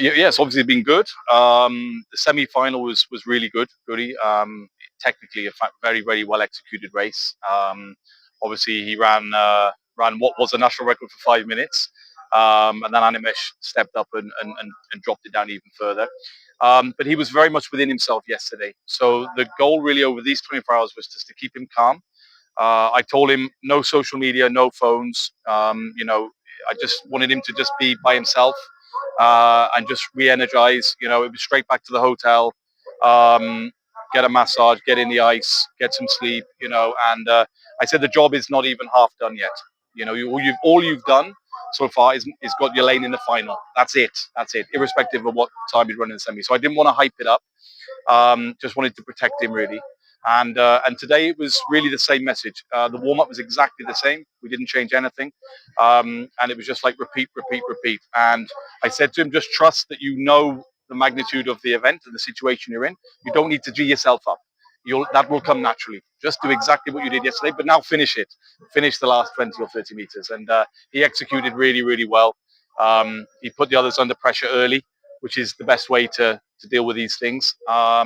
Yes, obviously been good. The semi-final was really good, really. Technically, very very well executed race. Obviously, he ran what was a national record for 5 minutes, and then Animesh stepped up and dropped it down even further. But he was very much within himself yesterday. So the goal really over these 24 hours was just to keep him calm. I told him no social media, no phones. I just wanted him to just be by himself and just re-energize. It was straight back to the hotel, um, get a massage, get in the ice, get some sleep. And I said the job is not even half done yet. All you've done so far is got your lane in the final. That's it. That's it. Irrespective of what time you run in the semi. So I didn't want to hype it up. Just wanted to protect him really. And today it was really the same message. The warm up was exactly the same. We didn't change anything, and it was just like repeat, repeat, repeat. And I said to him, just trust that you know the magnitude of the event and the situation you're in. You don't need to G yourself up. That will come naturally. Just do exactly what you did yesterday, but now finish it. Finish the last 20 or 30 meters, and he executed really, really well. He put the others under pressure early, which is the best way to deal with these things. Yeah,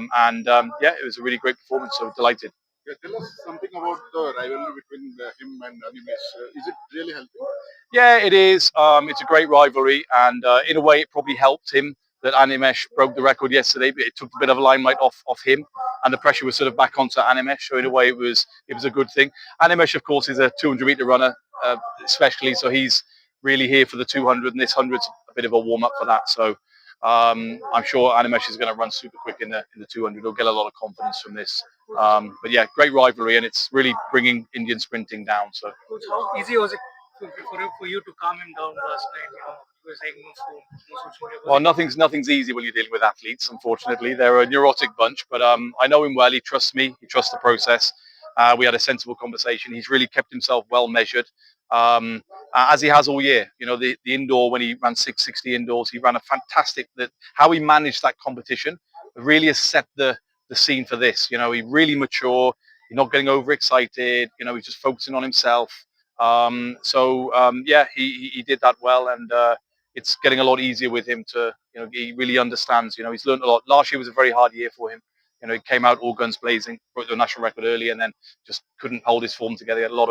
it was a really great performance. So delighted. Yeah, tell us something about the rivalry between him and Animesh. Is it really helping? Yeah, it is. It's a great rivalry, and in a way, it probably helped him that Animesh broke the record yesterday. But it took a bit of limelight off him, and the pressure was sort of back onto Animesh. So in a way, it was a good thing. Animesh, of course, is a 200-meter runner, especially. So he's really here for the 200, and this 100's a bit of a warm up for that. So I'm sure Animesh is going to run super quick in the 200. He'll get a lot of confidence from this. But yeah, great rivalry, and it's really bringing Indian sprinting down. So Coach, how easy was it for you to calm him down last night? You were saying no phone, no social media. well, nothing's easy when you're dealing with athletes. Unfortunately, they're a neurotic bunch. But I know him well. He trusts me. He trusts the process. We had a sensible conversation. He's really kept himself well measured, as he has all year. The indoor when he ran 660 indoors, he ran a fantastic. That how he managed that competition really has set the scene for this. He's really mature. He's not getting overexcited. He's just focusing on himself. Yeah, he did that well, and it's getting a lot easier with him to, he really understands. He's learned a lot. Last year was a very hard year for him. He came out all guns blazing, broke the national record early, and then just couldn't hold his form together. He had a lot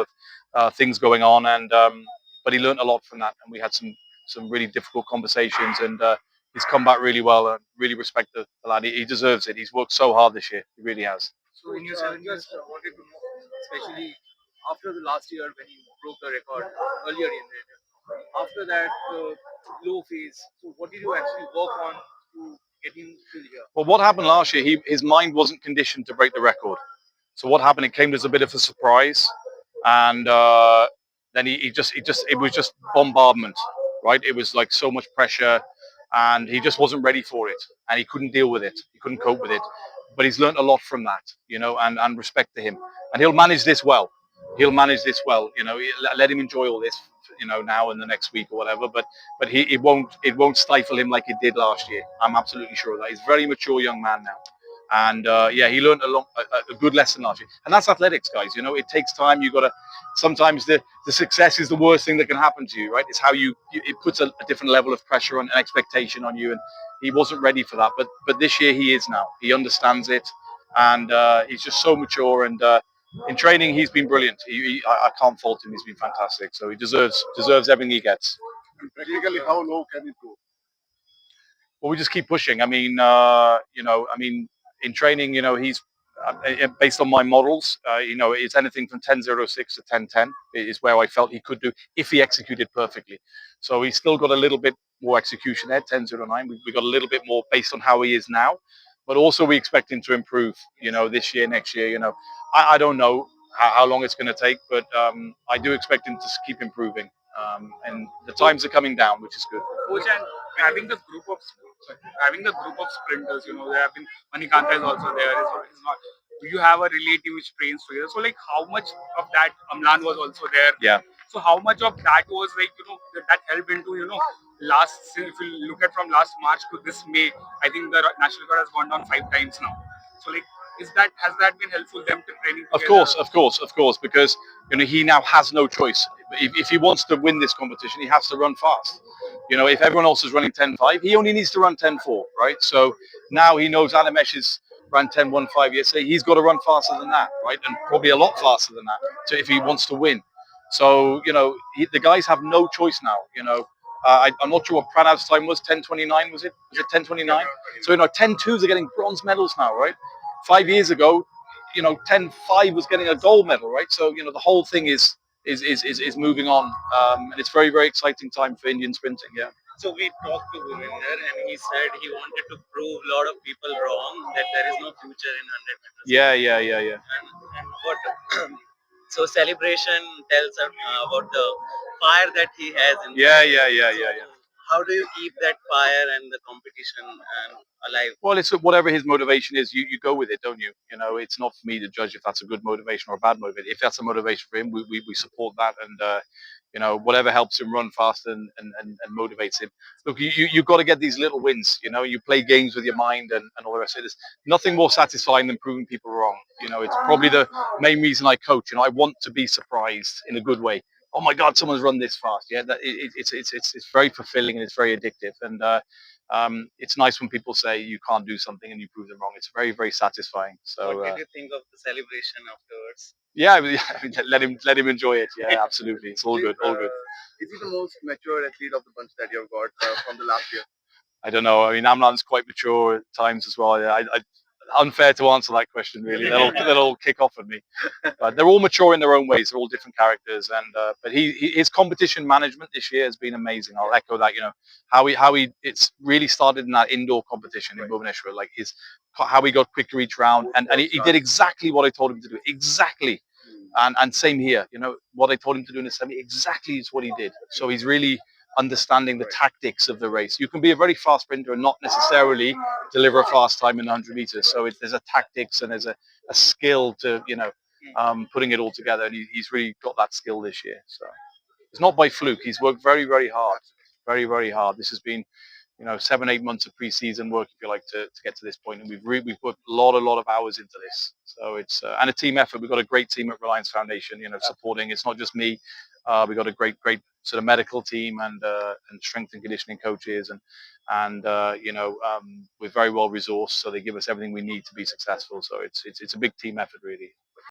of things going on, and but he learned a lot from that. And we had some really difficult conversations, and he's come back really well. And really respect the lad. He deserves it. He's worked so hard this year. He really has. So in your 7 years, wanted to know, especially after the last year when you broke the record earlier in the year. After that low phase, so what did you actually work on to get him till here? Well, what happened last year? His mind wasn't conditioned to break the record. So what happened? It came as a bit of a surprise, and then it was just bombardment, right? It was like so much pressure, and he just wasn't ready for it, and he couldn't deal with it. He couldn't cope with it. But he's learned a lot from that, and respect to him, and he'll manage this well. He'll manage this well. Let him enjoy all this, now in the next week or whatever. But it won't stifle him like it did last year. I'm absolutely sure of that. He's a very mature young man now. And yeah, he learned a good lesson last year, and that's athletics, guys. It takes time. You got to. Sometimes the success is the worst thing that can happen to you, right? It's how it puts a different level of pressure and expectation on you, and he wasn't ready for that. But this year he is now. He understands it, and he's just so mature. And in training, he's been brilliant. I can't fault him. He's been fantastic. So he deserves everything he gets. And practically, how low can it go? Well, we just keep pushing. In training, he's based on my models. It's anything from 10.06 to 10.10 is where I felt he could do if he executed perfectly. So he's still got a little bit more execution there, 10.09. We got a little bit more based on how he is now, but also we expect him to improve. This year, next year. I don't know how long it's going to take, but I do expect him to keep improving. And the times are coming down, which is good. Coach, and having the group of sprinters, there have been Manikanta is also there. Is not. Do you have a relative which trains together? So like, how much of that Amlan was also there? Yeah. So how much of that was like that helped into last? If you look at from last March to this May, I think the national record has gone down 5 times now. So like, Has that been helpful them to training Of together? course, of course, of course, because he now has no choice. If he wants to win this competition, he has to run fast. If everyone else is running 10.5, he only needs to run 10.4, right? So now he knows Animesh is ran 10.15 yesterday. He's got to run faster than that, right? And probably a lot faster than that, so if he wants to win. So the guys have no choice now. I'm not sure what Pranav's time was. 10.29 was it? Was it 10.29? So 10.2s are getting bronze medals now, right? 5 years ago, 10.5 was getting a gold medal, right? So the whole thing is moving on, and it's very very exciting time for Indian sprinting. Yeah. So we talked to Gurvinder and he said he wanted to prove a lot of people wrong that there is no future in 100 meters. Yeah. And what so celebration tells about the fire that he has in Yeah. how do you keep that fire and the competition and alive? Well, it's whatever his motivation is, you go with it, don't you? It's not for me to judge if that's a good motivation or a bad motivation. If that's a motivation for him, we support that, and whatever helps him run faster and motivates him. Look, you've got to get these little wins. You play games with your mind and all the rest of it. There's nothing more satisfying than proving people wrong. It's probably the main reason I coach. I want to be surprised in a good way. Oh my God, someone's run this fast. Yeah, it's very fulfilling and it's very addictive. And it's nice when people say you can't do something and you prove them wrong. It's very, very satisfying. So, what did you think of the celebration afterwards? Yeah, let him enjoy it. Yeah, absolutely. It's all good, all good. Is he the most mature athlete of the bunch that you've got from the last year? I don't know. I mean, Amlan's quite mature at times as well. Yeah, unfair to answer that question. Really, they'll kick off at me. But they're all mature in their own ways. They're all different characters, and but his competition management this year has been amazing. I'll echo that. How he it's really started in that indoor competition in Bhubaneswar. Like how he got quicker each round, and he did exactly what I told him to do. Exactly. And same here. What I told him to do in the semi exactly is what he did. So he's really understanding the tactics of the race. You can be a very fast sprinter and not necessarily deliver a fast time in 100 meters. So there's a tactics and there's a skill to putting it all together, and he's really got that skill this year. So it's not by fluke. He's worked very very hard, very very hard. This has been 7-8 months of pre-season work, if you like, to get to this point, and we've put a lot of hours into this. So it's and a team effort. We've got a great team at Reliance Foundation, supporting. It's not just me. We've got a great sort of medical team and strength and conditioning coaches, and we're very well resourced, so they give us everything we need to be successful. So it's a big team effort, really.